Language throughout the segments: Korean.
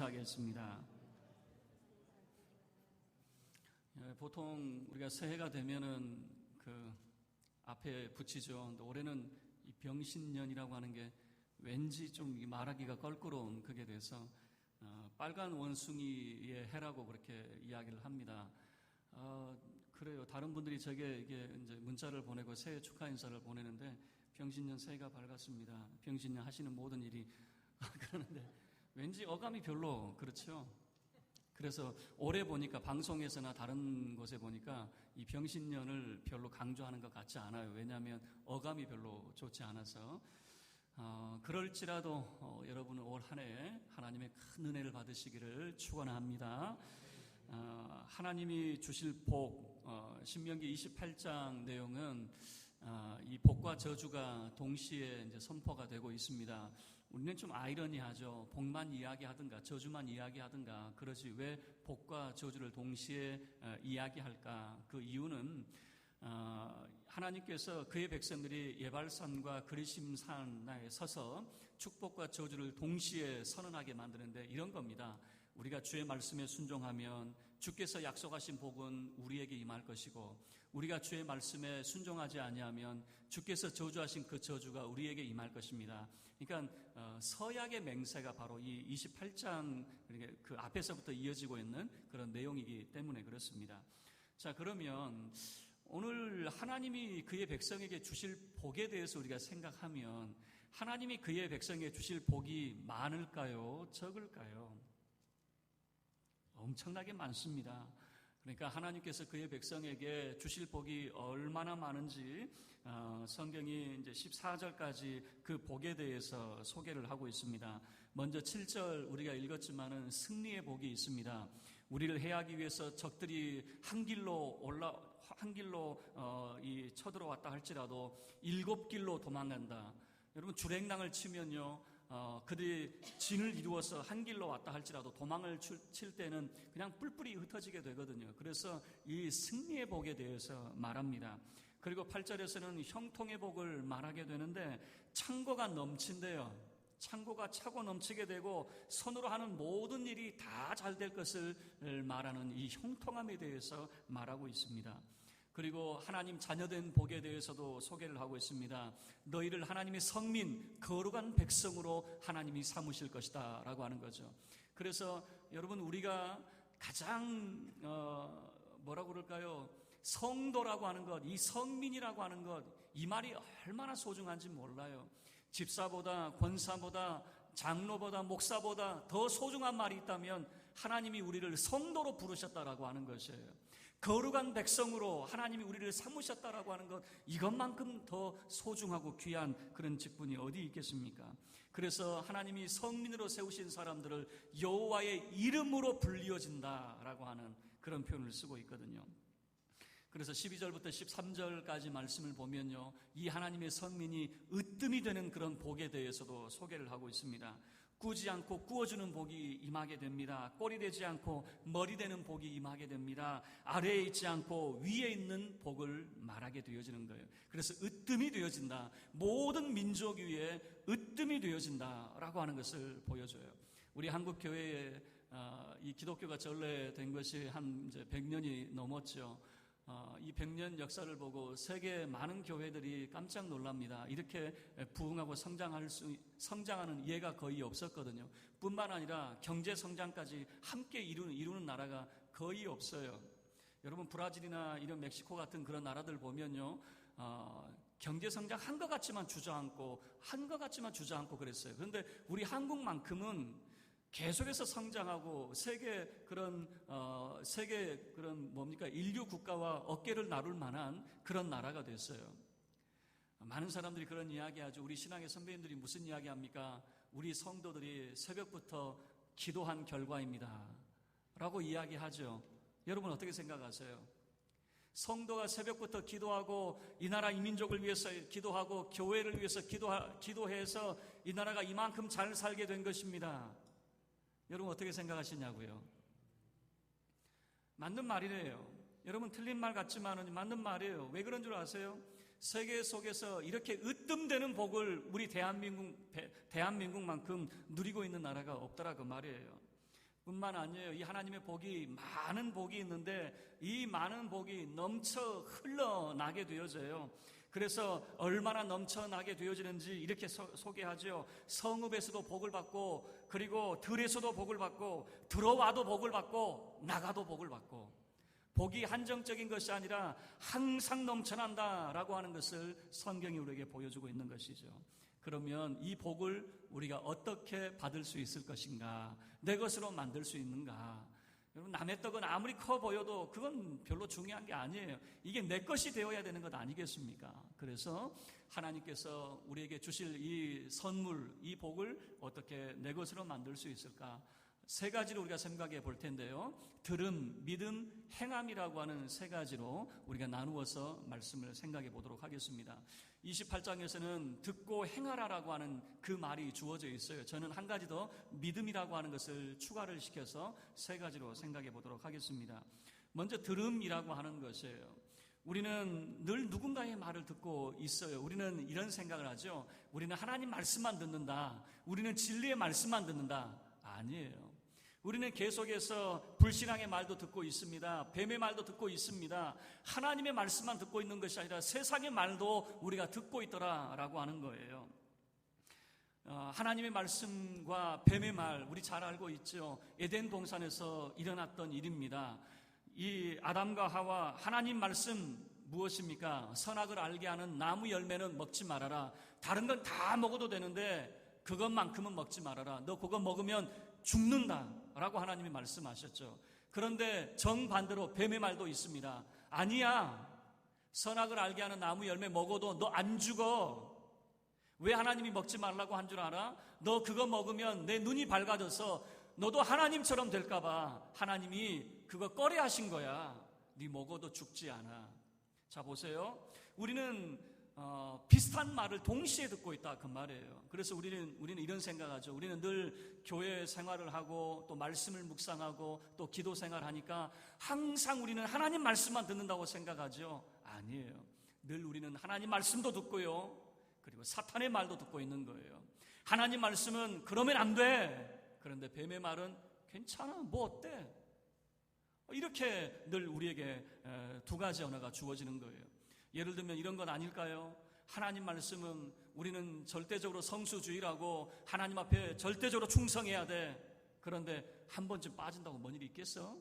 하겠습니다. 보통 우리가 새해가 되면은 그 앞에 붙이죠. 올해는 이 병신년이라고 하는 게 왠지 좀 말하기가 껄끄러운 그게 돼서 빨간 원숭이의 해라고 그렇게 이야기를 합니다. 그래요. 다른 분들이 제게 이게 이제 문자를 보내고 새해 축하 인사를 보내는데 병신년 새해가 밝았습니다. 병신년 하시는 모든 일이 그러는데 왠지 어감이 별로 그렇죠. 그래서 올해 보니까 방송에서나 다른 곳에 보니까 이 병신년을 별로 강조하는 것 같지 않아요. 왜냐하면 어감이 별로 좋지 않아서. 그럴지라도 여러분은 올 한 해 하나님의 큰 은혜를 받으시기를 축원합니다. 하나님이 주실 복, 신명기 28장 내용은 이 복과 저주가 동시에 이제 선포가 되고 있습니다. 우리는 좀 아이러니하죠. 복만 이야기하든가 저주만 이야기하든가 그러지 왜 복과 저주를 동시에 이야기할까? 그 이유는 하나님께서 그의 백성들이 예발산과 그리심산에 서서 축복과 저주를 동시에 선언하게 만드는데 이런 겁니다. 우리가 주의 말씀에 순종하면 주께서 약속하신 복은 우리에게 임할 것이고 우리가 주의 말씀에 순종하지 아니하면 주께서 저주하신 그 저주가 우리에게 임할 것입니다. 그러니까 서약의 맹세가 바로 이 28장 그 앞에서부터 이어지고 있는 그런 내용이기 때문에 그렇습니다. 자, 그러면 오늘 하나님이 그의 백성에게 주실 복에 대해서 우리가 생각하면 하나님이 그의 백성에게 주실 복이 많을까요? 적을까요? 엄청나게 많습니다. 그러니까 하나님께서 그의 백성에게 주실 복이 얼마나 많은지 성경이 이제 14절까지 그 복에 대해서 소개를 하고 있습니다. 먼저 7절 우리가 읽었지만은 승리의 복이 있습니다. 우리를 해하기 위해서 적들이 한 길로 쳐들어왔다 할지라도 7길로 도망간다. 여러분 주랭랑을 치면요. 그들이 진을 이루어서 한 길로 왔다 할지라도 도망을 칠 때는 그냥 뿔뿔이 흩어지게 되거든요. 그래서 이 승리의 복에 대해서 말합니다. 그리고 8절에서는 형통의 복을 말하게 되는데 창고가 넘친대요. 창고가 차고 넘치게 되고 손으로 하는 모든 일이 다 잘 될 것을 말하는 이 형통함에 대해서 말하고 있습니다. 그리고 하나님 자녀된 복에 대해서도 소개를 하고 있습니다. 너희를 하나님의 성민, 거룩한 백성으로 하나님이 삼으실 것이다 라고 하는 거죠. 그래서 여러분 우리가 가장 뭐라고 그럴까요? 성도라고 하는 것, 이 성민이라고 하는 것, 이 말이 얼마나 소중한지 몰라요. 집사보다 권사보다 장로보다 목사보다 더 소중한 말이 있다면 하나님이 우리를 성도로 부르셨다라고 하는 것이에요. 거룩한 백성으로 하나님이 우리를 삼으셨다라고 하는 것, 이것만큼 더 소중하고 귀한 그런 직분이 어디 있겠습니까? 그래서 하나님이 성민으로 세우신 사람들을 여호와의 이름으로 불리어진다라고 하는 그런 표현을 쓰고 있거든요. 그래서 12절부터 13절까지 말씀을 보면요, 이 하나님의 성민이 으뜸이 되는 그런 복에 대해서도 소개를 하고 있습니다. 꾸지 않고 꾸어주는 복이 임하게 됩니다. 꼴이 되지 않고 머리 되는 복이 임하게 됩니다. 아래에 있지 않고 위에 있는 복을 말하게 되어지는 거예요. 그래서 으뜸이 되어진다. 모든 민족 위에 으뜸이 되어진다라고 하는 것을 보여줘요. 우리 한국 교회에 이 기독교가 전래된 것이 한 이제 100년이 넘었죠. 이 100년 역사를 보고 세계 많은 교회들이 깜짝 놀랍니다. 이렇게 부흥하고 성장하는 예가 거의 없었거든요. 뿐만 아니라 경제 성장까지 함께 이루는 나라가 거의 없어요. 여러분 브라질이나 이런 멕시코 같은 그런 나라들 보면요, 경제 성장한 것 같지만 주저앉고 그랬어요. 그런데 우리 한국만큼은 계속해서 성장하고 세계 그런 인류 국가와 어깨를 나눌 만한 그런 나라가 됐어요. 많은 사람들이 그런 이야기하죠. 우리 신앙의 선배님들이 무슨 이야기합니까? 우리 성도들이 새벽부터 기도한 결과입니다 라고 이야기하죠. 여러분 어떻게 생각하세요? 성도가 새벽부터 기도하고 이 나라 이 민족을 위해서 기도하고 교회를 위해서 기도해서 이 나라가 이만큼 잘 살게 된 것입니다. 여러분 어떻게 생각하시냐고요? 맞는 말이래요. 여러분 틀린 말 같지만 맞는 말이에요. 왜 그런 줄 아세요? 세계 속에서 이렇게 으뜸되는 복을 우리 대한민국만큼 누리고 있는 나라가 없더라 그 말이에요. 뿐만 아니에요. 이 하나님의 복이, 많은 복이 있는데 이 많은 복이 넘쳐 흘러나게 되어져요. 그래서 얼마나 넘쳐나게 되어지는지 이렇게 소개하죠. 성읍에서도 복을 받고, 그리고 들에서도 복을 받고, 들어와도 복을 받고, 나가도 복을 받고, 복이 한정적인 것이 아니라 항상 넘쳐난다라고 하는 것을 성경이 우리에게 보여주고 있는 것이죠. 그러면 이 복을 우리가 어떻게 받을 수 있을 것인가? 내 것으로 만들 수 있는가? 여러분, 남의 떡은 아무리 커 보여도 그건 별로 중요한 게 아니에요. 이게 내 것이 되어야 되는 것 아니겠습니까? 그래서 하나님께서 우리에게 주실 이 선물, 이 복을 어떻게 내 것으로 만들 수 있을까? 세 가지로 우리가 생각해 볼 텐데요. 들음, 믿음, 행함이라고 하는 세 가지로 우리가 나누어서 말씀을 생각해 보도록 하겠습니다. 28장에서는 듣고 행하라라고 하는 그 말이 주어져 있어요. 저는 한 가지 더 믿음이라고 하는 것을 추가를 시켜서 세 가지로 생각해 보도록 하겠습니다. 먼저 들음이라고 하는 것이에요. 우리는 늘 누군가의 말을 듣고 있어요. 우리는 이런 생각을 하죠. 우리는 하나님 말씀만 듣는다. 우리는 진리의 말씀만 듣는다. 아니에요. 우리는 계속해서 불신앙의 말도 듣고 있습니다. 뱀의 말도 듣고 있습니다. 하나님의 말씀만 듣고 있는 것이 아니라 세상의 말도 우리가 듣고 있더라라고 하는 거예요. 하나님의 말씀과 뱀의 말, 우리 잘 알고 있죠. 에덴 동산에서 일어났던 일입니다. 이 아담과 하와, 하나님 말씀 무엇입니까? 선악을 알게 하는 나무 열매는 먹지 말아라. 다른 건 다 먹어도 되는데 그것만큼은 먹지 말아라. 너 그거 먹으면 죽는다 라고 하나님이 말씀하셨죠. 그런데 정반대로 뱀의 말도 있습니다. 아니야, 선악을 알게 하는 나무 열매 먹어도 너 안 죽어. 왜 하나님이 먹지 말라고 한 줄 알아? 너 그거 먹으면 내 눈이 밝아져서 너도 하나님처럼 될까봐 하나님이 그거 꺼려 하신 거야. 네 먹어도 죽지 않아. 자, 보세요. 우리는 비슷한 말을 동시에 듣고 있다, 그 말이에요. 그래서 우리는 이런 생각하죠. 우리는 늘 교회 생활을 하고 또 말씀을 묵상하고 또 기도 생활하니까 항상 우리는 하나님 말씀만 듣는다고 생각하죠. 아니에요. 늘 우리는 하나님 말씀도 듣고요, 그리고 사탄의 말도 듣고 있는 거예요. 하나님 말씀은 그러면 안 돼. 그런데 뱀의 말은 괜찮아, 뭐 어때? 이렇게 늘 우리에게 두 가지 언어가 주어지는 거예요. 예를 들면 이런 건 아닐까요? 하나님 말씀은 우리는 절대적으로 성수주의라고 하나님 앞에 절대적으로 충성해야 돼. 그런데 한 번쯤 빠진다고 뭔 일이 있겠어?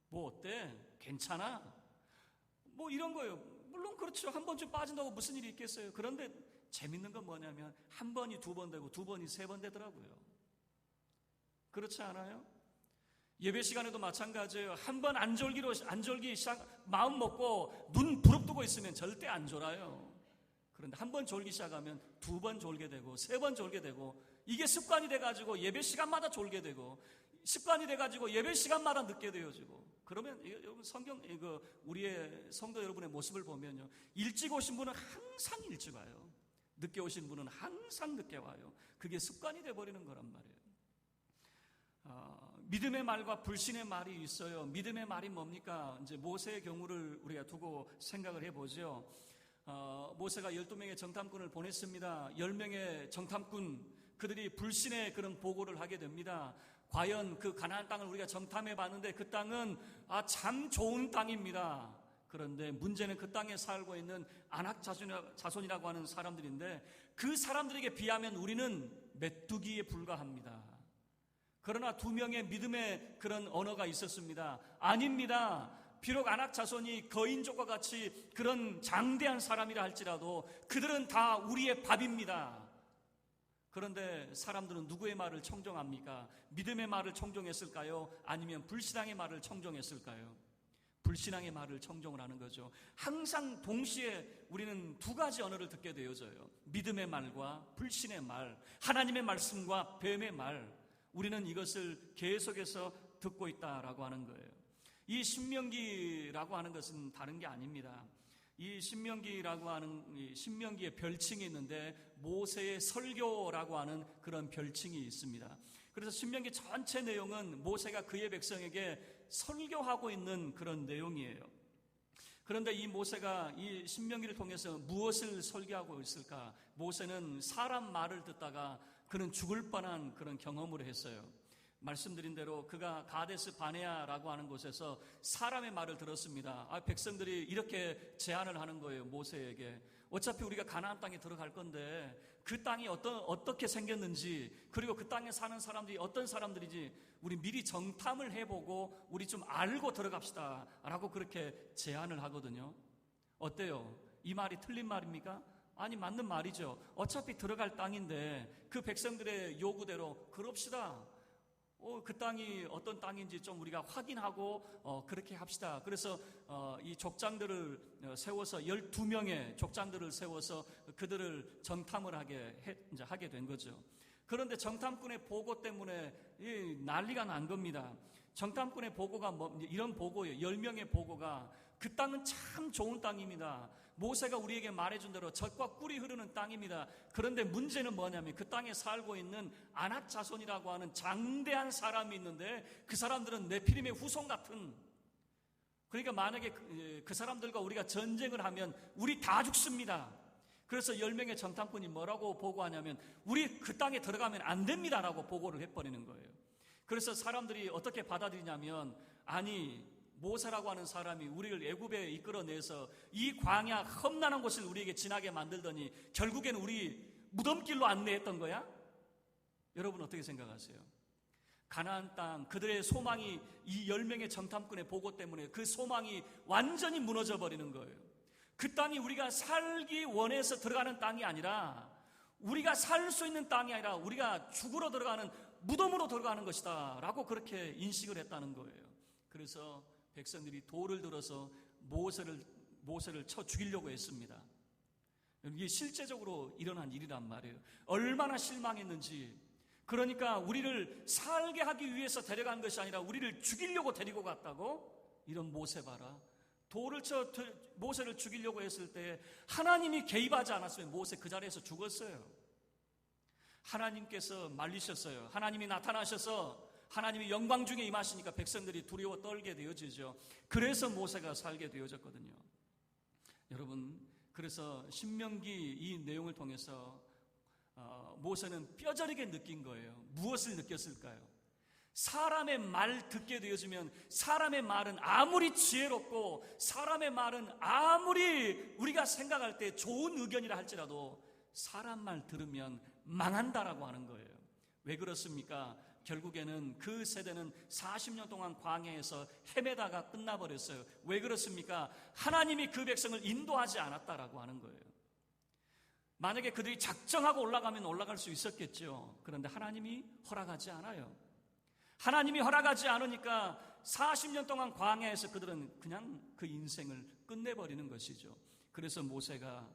뭐 어때? 괜찮아? 뭐 이런 거예요. 물론 그렇죠. 한 번쯤 빠진다고 무슨 일이 있겠어요? 그런데 재밌는 건 뭐냐면 한 번이 두 번 되고 두 번이 세 번 되더라고요. 그렇지 않아요? 예배 시간에도 마찬가지예요. 한 번 안 졸기 마음 먹고 눈 부릅뜨고 있으면 절대 안 졸아요. 그런데 한 번 졸기 시작하면 두 번 졸게 되고 세 번 졸게 되고, 이게 습관이 돼가지고 예배 시간마다 졸게 되고, 습관이 돼가지고 예배 시간마다 늦게 되어지고. 그러면 여러분, 성경 우리의 성도 여러분의 모습을 보면요, 일찍 오신 분은 항상 일찍 와요. 늦게 오신 분은 항상 늦게 와요. 그게 습관이 돼버리는 거란 말이에요. 믿음의 말과 불신의 말이 있어요. 믿음의 말이 뭡니까? 이제 모세의 경우를 우리가 두고 생각을 해보죠. 모세가 12명의 정탐꾼을 보냈습니다. 10명의 정탐꾼, 그들이 불신의 그런 보고를 하게 됩니다. 과연 그 가나안 땅을 우리가 정탐해 봤는데 그 땅은 참 좋은 땅입니다. 그런데 문제는 그 땅에 살고 있는 아낙 자손이라고 하는 사람들인데, 그 사람들에게 비하면 우리는 메뚜기에 불과합니다. 그러나 두 명의 믿음의 그런 언어가 있었습니다. 아닙니다. 비록 아낙 자손이 거인족과 같이 그런 장대한 사람이라 할지라도 그들은 다 우리의 밥입니다. 그런데 사람들은 누구의 말을 청종합니까? 믿음의 말을 청종했을까요? 아니면 불신앙의 말을 청종했을까요? 불신앙의 말을 청종을 하는 거죠. 항상 동시에 우리는 두 가지 언어를 듣게 되어져요. 믿음의 말과 불신의 말, 하나님의 말씀과 뱀의 말. 우리는 이것을 계속해서 듣고 있다라고 하는 거예요. 이 신명기라고 하는 것은 다른 게 아닙니다. 이 신명기라고 하는 신명기의 별칭이 있는데 모세의 설교라고 하는 그런 별칭이 있습니다. 그래서 신명기 전체 내용은 모세가 그의 백성에게 설교하고 있는 그런 내용이에요. 그런데 이 모세가 이 신명기를 통해서 무엇을 설교하고 있을까? 모세는 사람 말을 듣다가 그는 죽을 뻔한 그런 경험을 했어요. 말씀드린 대로 그가 가데스 바네아라고 하는 곳에서 사람의 말을 들었습니다. 백성들이 이렇게 제안을 하는 거예요, 모세에게. 어차피 우리가 가나안 땅에 들어갈 건데 그 땅이 어떻게 생겼는지, 그리고 그 땅에 사는 사람들이 어떤 사람들인지 우리 미리 정탐을 해보고 우리 좀 알고 들어갑시다 라고 그렇게 제안을 하거든요. 어때요? 이 말이 틀린 말입니까? 아니, 맞는 말이죠. 어차피 들어갈 땅인데 그 백성들의 요구대로 그럽시다. 그 땅이 어떤 땅인지 좀 우리가 확인하고 그렇게 합시다. 그래서 이 족장들을 세워서 12명의 족장들을 세워서 그들을 정탐을 하게 된 거죠. 그런데 정탐꾼의 보고 때문에 난리가 난 겁니다. 정탐꾼의 보고가 이런 보고예요. 10명의 보고가 그 땅은 참 좋은 땅입니다. 모세가 우리에게 말해준 대로 젖과 꿀이 흐르는 땅입니다. 그런데 문제는 뭐냐면 그 땅에 살고 있는 아낙 자손이라고 하는 장대한 사람이 있는데 그 사람들은 네피림의 후손 같은, 그러니까 만약에 그 사람들과 우리가 전쟁을 하면 우리 다 죽습니다. 그래서 10명의 정탐꾼이 뭐라고 보고하냐면 우리 그 땅에 들어가면 안 됩니다라고 보고를 해버리는 거예요. 그래서 사람들이 어떻게 받아들이냐면, 아니, 모세라고 하는 사람이 우리를 애굽에 이끌어내서 이 광야 험난한 곳을 우리에게 지나게 만들더니 결국에는 우리 무덤길로 안내했던 거야? 여러분 어떻게 생각하세요? 가나안 땅, 그들의 소망이 이 10명의 정탐꾼의 보고 때문에 그 소망이 완전히 무너져 버리는 거예요. 그 땅이 우리가 살기 원해서 들어가는 땅이 아니라, 우리가 살 수 있는 땅이 아니라 우리가 죽으러 들어가는 무덤으로 들어가는 것이다 라고 그렇게 인식을 했다는 거예요. 그래서 백성들이 돌을 들어서 모세를 쳐 죽이려고 했습니다. 이게 실제적으로 일어난 일이란 말이에요. 얼마나 실망했는지. 그러니까 우리를 살게 하기 위해서 데려간 것이 아니라 우리를 죽이려고 데리고 갔다고? 이런 모세 봐라. 돌을 쳐 모세를 죽이려고 했을 때 하나님이 개입하지 않았으면 모세 그 자리에서 죽었어요. 하나님께서 말리셨어요. 하나님이 나타나셔서 하나님이 영광 중에 임하시니까 백성들이 두려워 떨게 되어지죠. 그래서 모세가 살게 되어졌거든요. 여러분, 그래서 신명기 이 내용을 통해서 모세는 뼈저리게 느낀 거예요. 무엇을 느꼈을까요? 사람의 말 듣게 되어지면, 사람의 말은 아무리 지혜롭고 사람의 말은 아무리 우리가 생각할 때 좋은 의견이라 할지라도 사람 말 들으면 망한다라고 하는 거예요. 왜 그렇습니까? 결국에는 그 세대는 40년 동안 광야에서 헤매다가 끝나버렸어요. 왜 그렇습니까? 하나님이 그 백성을 인도하지 않았다라고 하는 거예요. 만약에 그들이 작정하고 올라가면 올라갈 수 있었겠죠. 그런데 하나님이 허락하지 않아요. 하나님이 허락하지 않으니까 40년 동안 광야에서 그들은 그냥 그 인생을 끝내버리는 것이죠. 그래서 모세가,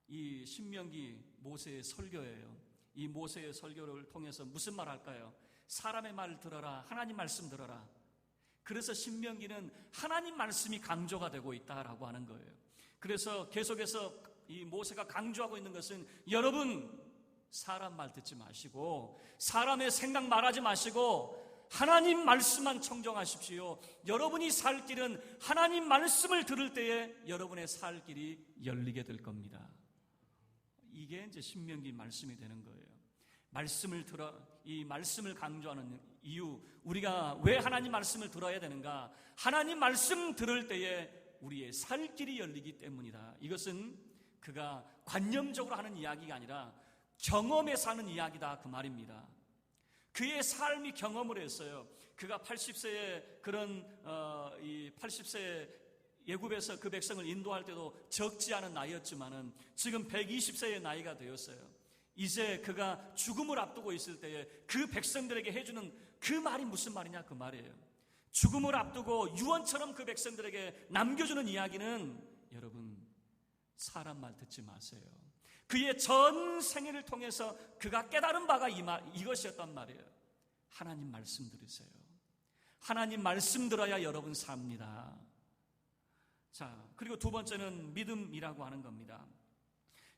이 신명기 모세의 설교예요. 이 모세의 설교를 통해서 무슨 말 할까요? 사람의 말 들어라, 하나님 말씀 들어라. 그래서 신명기는 하나님 말씀이 강조가 되고 있다라고 하는 거예요. 그래서 계속해서 이 모세가 강조하고 있는 것은, 여러분 사람 말 듣지 마시고 사람의 생각 말하지 마시고 하나님 말씀만 청정하십시오. 여러분이 살 길은 하나님 말씀을 들을 때에 여러분의 살 길이 열리게 될 겁니다. 이게 이제 신명기 말씀이 되는 거예요. 이 말씀을 강조하는 이유, 우리가 왜 하나님 말씀을 들어야 되는가? 하나님 말씀 들을 때에 우리의 살 길이 열리기 때문이다. 이것은 그가 관념적으로 하는 이야기가 아니라 경험에 사는 이야기다, 그 말입니다. 그의 삶이 경험을 했어요. 그가 80세에 이 80세에 애굽에서 그 백성을 인도할 때도 적지 않은 나이였지만은 지금 120세의 나이가 되었어요. 이제 그가 죽음을 앞두고 있을 때에 그 백성들에게 해주는 그 말이 무슨 말이냐, 그 말이에요. 죽음을 앞두고 유언처럼 그 백성들에게 남겨주는 이야기는, 여러분 사람 말 듣지 마세요. 그의 전 생애를 통해서 그가 깨달은 바가 이것이었단 말이에요. 하나님 말씀 들으세요. 하나님 말씀 들어야 여러분 삽니다. 자, 그리고 두 번째는 믿음이라고 하는 겁니다.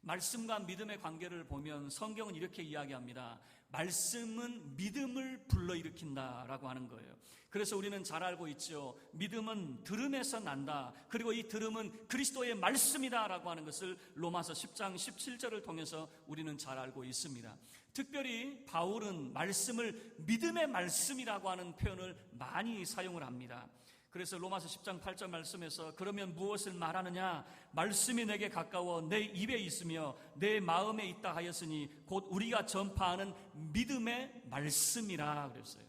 말씀과 믿음의 관계를 보면 성경은 이렇게 이야기합니다. 말씀은 믿음을 불러일으킨다라고 하는 거예요. 그래서 우리는 잘 알고 있죠. 믿음은 들음에서 난다. 그리고 이 들음은 그리스도의 말씀이다라고 하는 것을 로마서 10장 17절을 통해서 우리는 잘 알고 있습니다. 특별히 바울은 말씀을 믿음의 말씀이라고 하는 표현을 많이 사용을 합니다. 그래서 로마서 10장 8절 말씀에서 그러면 무엇을 말하느냐? 말씀이 내게 가까워 내 입에 있으며 내 마음에 있다 하였으니 곧 우리가 전파하는 믿음의 말씀이라 그랬어요.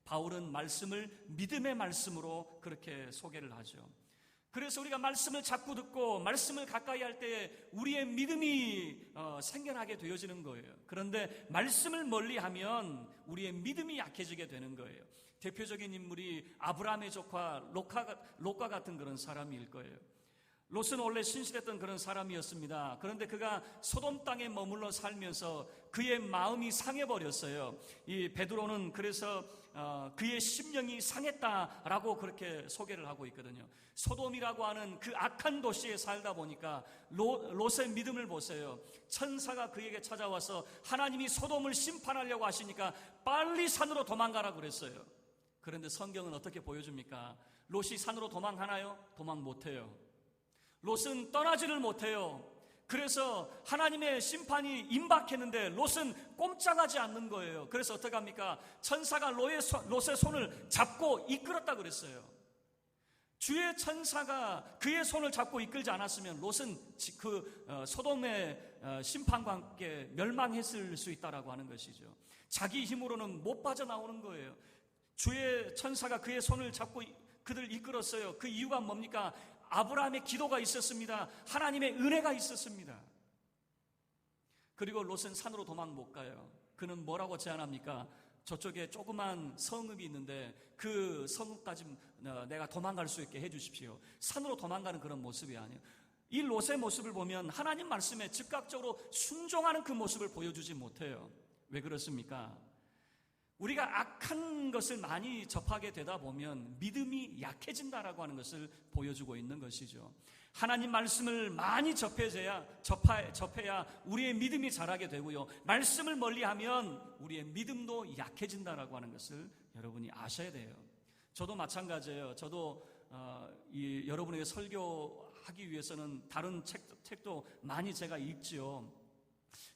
바울은 말씀을 믿음의 말씀으로 그렇게 소개를 하죠. 그래서 우리가 말씀을 자꾸 듣고 말씀을 가까이 할 때 우리의 믿음이 생겨나게 되어지는 거예요. 그런데 말씀을 멀리하면 우리의 믿음이 약해지게 되는 거예요. 대표적인 인물이 아브라함의 조카 롯과 같은 그런 사람일 거예요. 롯은 원래 신실했던 그런 사람이었습니다. 그런데 그가 소돔 땅에 머물러 살면서 그의 마음이 상해버렸어요. 이 베드로는 그래서 그의 심령이 상했다라고 그렇게 소개를 하고 있거든요. 소돔이라고 하는 그 악한 도시에 살다 보니까 롯의 믿음을 보세요. 천사가 그에게 찾아와서 하나님이 소돔을 심판하려고 하시니까 빨리 산으로 도망가라고 그랬어요. 그런데 성경은 어떻게 보여줍니까? 롯이 산으로 도망하나요? 도망 못해요. 롯은 떠나지를 못해요. 그래서 하나님의 심판이 임박했는데 롯은 꼼짝하지 않는 거예요. 그래서 어떻게 합니까? 천사가 롯의 손을 잡고 이끌었다 그랬어요. 주의 천사가 그의 손을 잡고 이끌지 않았으면 롯은 소돔의 심판과 함께 멸망했을 수 있다라고 하는 것이죠. 자기 힘으로는 못 빠져나오는 거예요. 주의 천사가 그의 손을 잡고 그들 이끌었어요. 그 이유가 뭡니까? 아브라함의 기도가 있었습니다. 하나님의 은혜가 있었습니다. 그리고 롯은 산으로 도망 못 가요. 그는 뭐라고 제안합니까? 저쪽에 조그만 성읍이 있는데 그 성읍까지 내가 도망갈 수 있게 해주십시오. 산으로 도망가는 그런 모습이 아니에요. 이 롯의 모습을 보면 하나님 말씀에 즉각적으로 순종하는 그 모습을 보여주지 못해요. 왜 그렇습니까? 우리가 악한 것을 많이 접하게 되다 보면 믿음이 약해진다라고 하는 것을 보여주고 있는 것이죠. 하나님 말씀을 많이 접해야 우리의 믿음이 자라게 되고요. 말씀을 멀리하면 우리의 믿음도 약해진다라고 하는 것을 여러분이 아셔야 돼요. 저도 마찬가지예요. 저도 여러분에게 설교하기 위해서는 다른 책도 많이 제가 읽지요.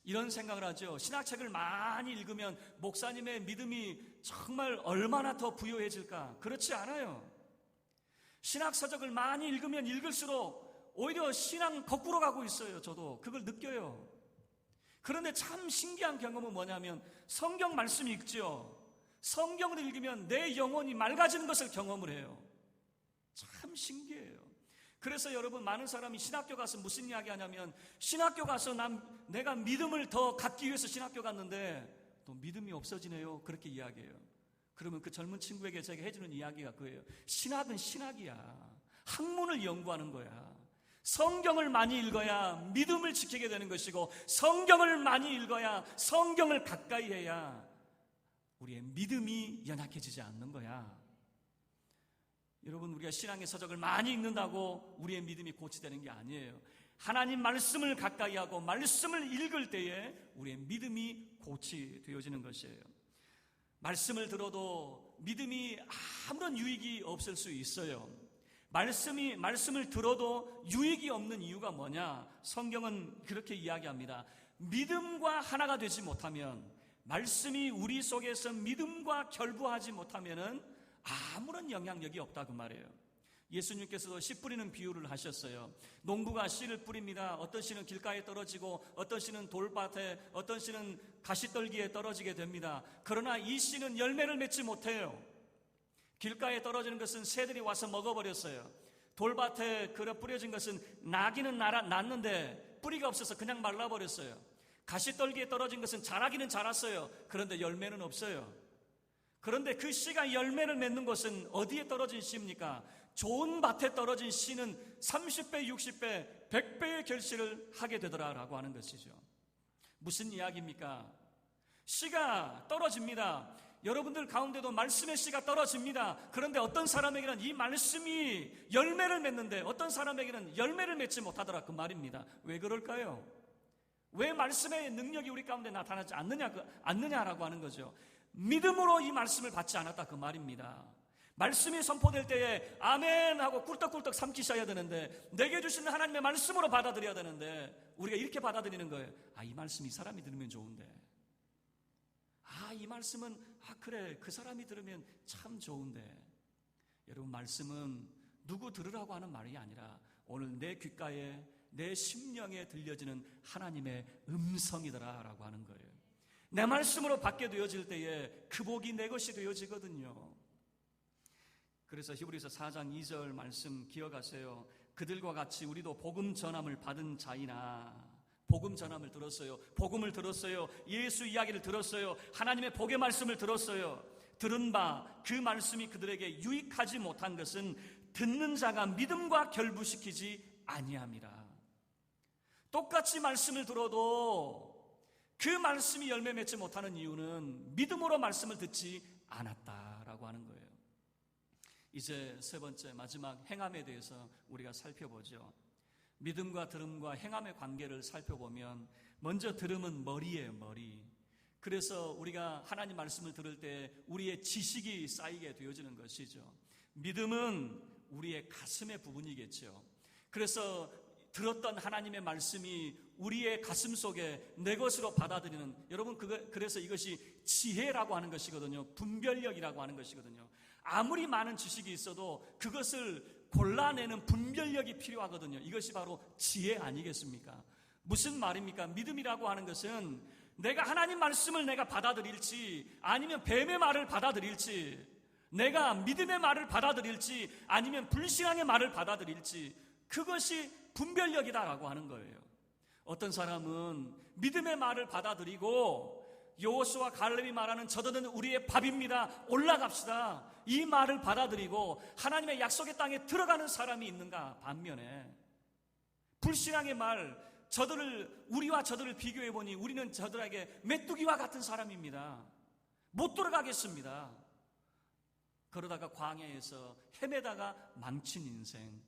이런 생각을 하죠. 신학책을 많이 읽으면 목사님의 믿음이 정말 얼마나 더 부유해질까? 그렇지 않아요. 신학서적을 많이 읽으면 읽을수록 오히려 신앙 거꾸로 가고 있어요. 저도 그걸 느껴요. 그런데 참 신기한 경험은 뭐냐면 성경 말씀 읽죠. 성경을 읽으면 내 영혼이 맑아지는 것을 경험을 해요. 참 신기해요. 그래서 여러분, 많은 사람이 신학교 가서 무슨 이야기 하냐면 신학교 가서 내가 믿음을 더 갖기 위해서 신학교 갔는데 또 믿음이 없어지네요. 그렇게 이야기해요. 그러면 그 젊은 친구에게 제가 해주는 이야기가 그거예요. 신학은 신학이야. 학문을 연구하는 거야. 성경을 많이 읽어야 믿음을 지키게 되는 것이고 성경을 많이 읽어야 성경을 가까이 해야 우리의 믿음이 연약해지지 않는 거야. 여러분, 우리가 신앙의 서적을 많이 읽는다고 우리의 믿음이 고치되는 게 아니에요. 하나님 말씀을 가까이 하고 말씀을 읽을 때에 우리의 믿음이 고치되어지는 것이에요. 말씀을 들어도 믿음이 아무런 유익이 없을 수 있어요. 말씀을 들어도 유익이 없는 이유가 뭐냐? 성경은 그렇게 이야기합니다. 믿음과 하나가 되지 못하면, 말씀이 우리 속에서 믿음과 결부하지 못하면은 아무런 영향력이 없다 그 말이에요. 예수님께서도 씨 뿌리는 비유를 하셨어요. 농부가 씨를 뿌립니다. 어떤 씨는 길가에 떨어지고 어떤 씨는 돌밭에, 어떤 씨는 가시떨기에 떨어지게 됩니다. 그러나 이 씨는 열매를 맺지 못해요. 길가에 떨어지는 것은 새들이 와서 먹어버렸어요. 돌밭에 뿌려진 것은 나기는 났는데 뿌리가 없어서 그냥 말라버렸어요. 가시떨기에 떨어진 것은 자라기는 자랐어요. 그런데 열매는 없어요. 그런데 그 씨가 열매를 맺는 것은 어디에 떨어진 씨입니까? 좋은 밭에 떨어진 씨는 30배, 60배, 100배의 결실을 하게 되더라라고 하는 것이죠. 무슨 이야기입니까? 씨가 떨어집니다. 여러분들 가운데도 말씀의 씨가 떨어집니다. 그런데 어떤 사람에게는 이 말씀이 열매를 맺는데 어떤 사람에게는 열매를 맺지 못하더라 그 말입니다. 왜 그럴까요? 왜 말씀의 능력이 우리 가운데 나타나지 않느냐라고 하는 거죠. 믿음으로 이 말씀을 받지 않았다 그 말입니다. 말씀이 선포될 때에 아멘 하고 꿀떡꿀떡 삼키셔야 되는데, 내게 주시는 하나님의 말씀으로 받아들여야 되는데 우리가 이렇게 받아들이는 거예요. 이 말씀 이 사람이 들으면 좋은데, 이 말씀은 그래 그 사람이 들으면 참 좋은데. 여러분, 말씀은 누구 들으라고 하는 말이 아니라 오늘 내 귓가에 내 심령에 들려지는 하나님의 음성이더라라고 하는 거예요. 내 말씀으로 받게 되어질 때에 그 복이 내 것이 되어지거든요. 그래서 히브리서 4장 2절 말씀 기억하세요. 그들과 같이 우리도 복음 전함을 받은 자이나, 복음 전함을 들었어요. 복음을 들었어요. 예수 이야기를 들었어요. 하나님의 복의 말씀을 들었어요. 들은 바 그 말씀이 그들에게 유익하지 못한 것은 듣는 자가 믿음과 결부시키지 아니함이라. 똑같이 말씀을 들어도 그 말씀이 열매 맺지 못하는 이유는 믿음으로 말씀을 듣지 않았다라고 하는 거예요. 이제 세 번째 마지막 행함에 대해서 우리가 살펴보죠. 믿음과 들음과 행함의 관계를 살펴보면 먼저 들음은 머리예요, 머리. 그래서 우리가 하나님 말씀을 들을 때 우리의 지식이 쌓이게 되어지는 것이죠. 믿음은 우리의 가슴의 부분이겠죠. 그래서 들었던 하나님의 말씀이 우리의 가슴 속에 내 것으로 받아들이는, 여러분 그래서 이것이 지혜라고 하는 것이거든요. 분별력이라고 하는 것이거든요. 아무리 많은 지식이 있어도 그것을 골라내는 분별력이 필요하거든요. 이것이 바로 지혜 아니겠습니까? 무슨 말입니까? 믿음이라고 하는 것은 내가 하나님 말씀을 내가 받아들일지, 아니면 뱀의 말을 받아들일지, 내가 믿음의 말을 받아들일지, 아니면 불신앙의 말을 받아들일지, 그것이 분별력이다라고 하는 거예요. 어떤 사람은 믿음의 말을 받아들이고 여호수아 갈렙이 말하는 저들은 우리의 밥입니다, 올라갑시다, 이 말을 받아들이고 하나님의 약속의 땅에 들어가는 사람이 있는가? 반면에 불신앙의 말, 우리와 저들을 비교해보니 우리는 저들에게 메뚜기와 같은 사람입니다. 못 들어가겠습니다. 그러다가 광야에서 헤매다가 망친 인생.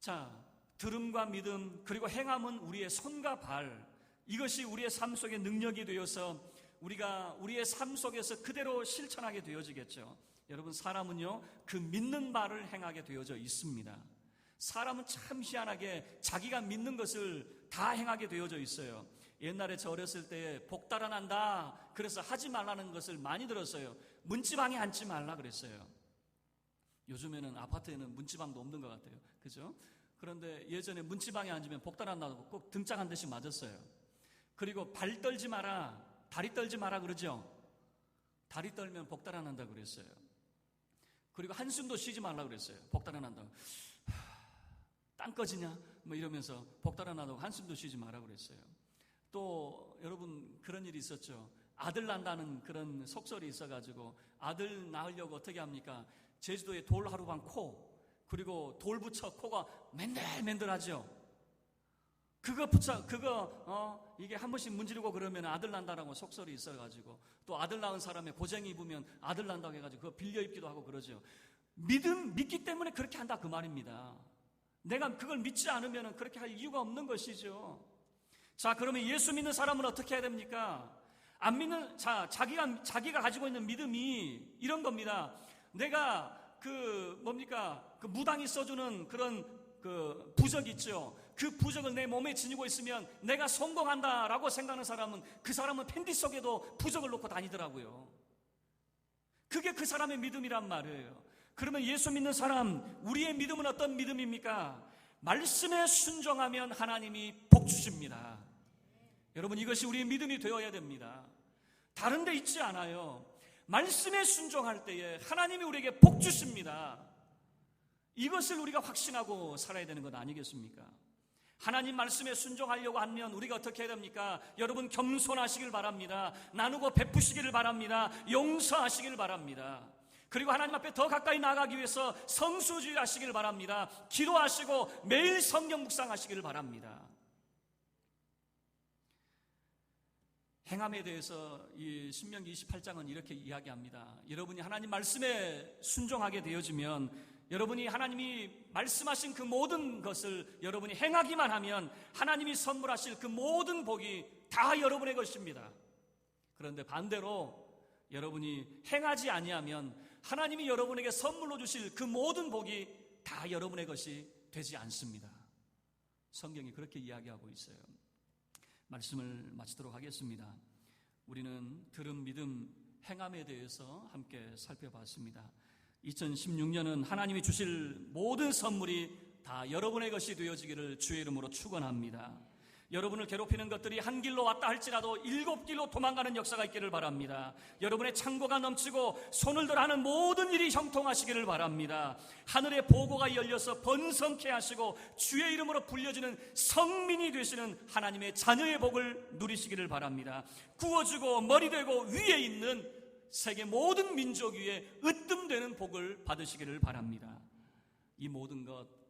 자, 들음과 믿음 그리고 행함은 우리의 손과 발, 이것이 우리의 삶 속의 능력이 되어서 우리가 우리의 삶 속에서 그대로 실천하게 되어지겠죠. 여러분, 사람은요 그 믿는 바를 행하게 되어져 있습니다. 사람은 참 희한하게 자기가 믿는 것을 다 행하게 되어져 있어요. 옛날에 저 어렸을 때 복 달아난다 그래서 하지 말라는 것을 많이 들었어요. 문지방에 앉지 말라 그랬어요. 요즘에는 아파트에는 문지방도 없는 것 같아요. 그죠? 그런데 예전에 문지방에 앉으면 복 달아난다고 꼭 등짝 한 대씩 맞았어요. 그리고 발 떨지 마라, 다리 떨지 마라 그러죠. 다리 떨면 복 달아난다 그랬어요. 그리고 한숨도 쉬지 말라 그랬어요. 복 달아난다고. 땅 꺼지냐? 뭐 이러면서 복 달아난다고 한숨도 쉬지 마라 그랬어요. 또 여러분 그런 일이 있었죠. 아들 난다는 그런 속설이 있어가지고 아들 낳으려고 어떻게 합니까? 제주도에 돌 하루방 코, 그리고 돌 붙여 코가 맨들맨들하죠. 이게 한 번씩 문지르고 그러면 아들 난다라고 속설이 있어가지고, 또 아들 낳은 사람의 고쟁이 입으면 아들 난다고 해가지고 그거 빌려 입기도 하고 그러죠. 믿기 때문에 그렇게 한다 그 말입니다. 내가 그걸 믿지 않으면 그렇게 할 이유가 없는 것이죠. 자, 그러면 예수 믿는 사람은 어떻게 해야 됩니까? 안 믿는, 자기가 가지고 있는 믿음이 이런 겁니다. 내가 그 무당이 써주는 그런 그 부적 있죠. 그 부적을 내 몸에 지니고 있으면 내가 성공한다라고 생각하는 사람은, 그 사람은 팬티 속에도 부적을 놓고 다니더라고요. 그게 그 사람의 믿음이란 말이에요. 그러면 예수 믿는 사람, 우리의 믿음은 어떤 믿음입니까? 말씀에 순종하면 하나님이 복 주십니다. 여러분, 이것이 우리의 믿음이 되어야 됩니다. 다른 데 있지 않아요. 말씀에 순종할 때에 하나님이 우리에게 복 주십니다. 이것을 우리가 확신하고 살아야 되는 것 아니겠습니까? 하나님 말씀에 순종하려고 하면 우리가 어떻게 해야 됩니까? 여러분, 겸손하시길 바랍니다. 나누고 베푸시기를 바랍니다. 용서하시길 바랍니다. 그리고 하나님 앞에 더 가까이 나아가기 위해서 성수주의 하시길 바랍니다. 기도하시고 매일 성경 묵상하시기를 바랍니다. 행함에 대해서 이 신명기 28장은 이렇게 이야기합니다. 여러분이 하나님 말씀에 순종하게 되어지면 여러분이 하나님이 말씀하신 그 모든 것을 여러분이 행하기만 하면 하나님이 선물하실 그 모든 복이 다 여러분의 것입니다. 그런데 반대로 여러분이 행하지 아니하면 하나님이 여러분에게 선물로 주실 그 모든 복이 다 여러분의 것이 되지 않습니다. 성경이 그렇게 이야기하고 있어요. 말씀을 마치도록 하겠습니다. 우리는 들은 믿음, 행함에 대해서 함께 살펴봤습니다. 2016년은 하나님이 주실 모든 선물이 다 여러분의 것이 되어지기를 주의 이름으로 축원합니다. 여러분을 괴롭히는 것들이 한 길로 왔다 할지라도 7길로 도망가는 역사가 있기를 바랍니다. 여러분의 창고가 넘치고 손을 들어 하는 모든 일이 형통하시기를 바랍니다. 하늘의 보고가 열려서 번성케 하시고 주의 이름으로 불려지는 성민이 되시는 하나님의 자녀의 복을 누리시기를 바랍니다. 구워주고 머리 되고 위에 있는 세계 모든 민족 위에 으뜸되는 복을 받으시기를 바랍니다. 이 모든 것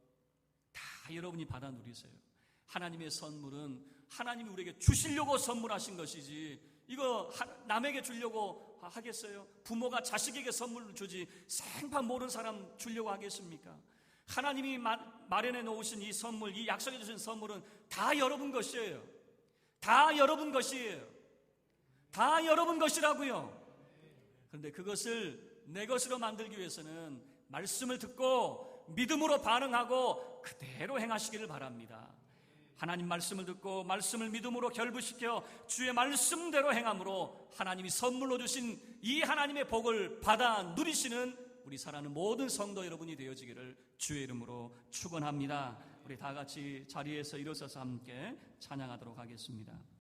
다 여러분이 받아 누리세요. 하나님의 선물은 하나님이 우리에게 주시려고 선물하신 것이지 이거 남에게 주려고 하겠어요? 부모가 자식에게 선물을 주지 생판 모르는 사람 주려고 하겠습니까? 하나님이 마련해 놓으신 이 선물, 이 약속해 주신 선물은 다 여러분 것이에요. 다 여러분 것이에요. 다 여러분 것이라고요. 그런데 그것을 내 것으로 만들기 위해서는 말씀을 듣고 믿음으로 반응하고 그대로 행하시기를 바랍니다. 하나님 말씀을 듣고 말씀을 믿음으로 결부시켜 주의 말씀대로 행함으로 하나님이 선물로 주신 이 하나님의 복을 받아 누리시는 우리 사랑하는 모든 성도 여러분이 되어지기를 주의 이름으로 축원합니다. 우리 다 같이 자리에서 일어서서 함께 찬양하도록 하겠습니다.